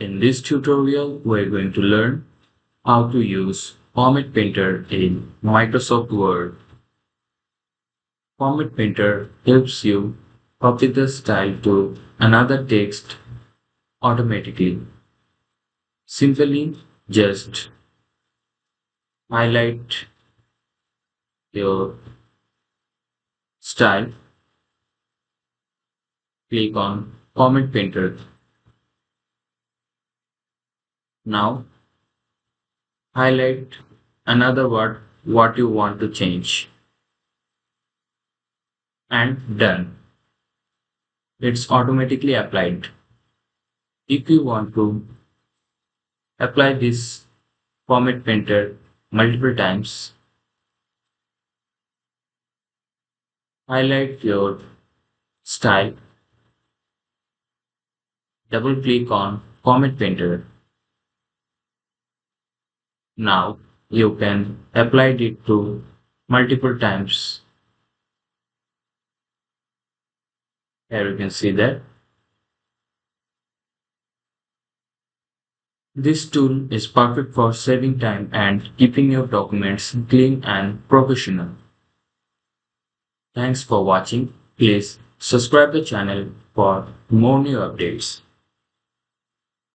In this tutorial, we're going to learn how to use Format Painter in Microsoft Word. Format Painter helps you copy the style to another text automatically. Simply just highlight your style, click on Format Painter. Now highlight another word what you want to change and done. It's automatically applied. If you want to apply this Format Painter multiple times, highlight your style, double click on Format Painter. Now you can apply it to multiple times. Here you can see that. This tool is perfect for saving time and keeping your documents clean and professional. Thanks for watching. Please subscribe the channel for more new updates.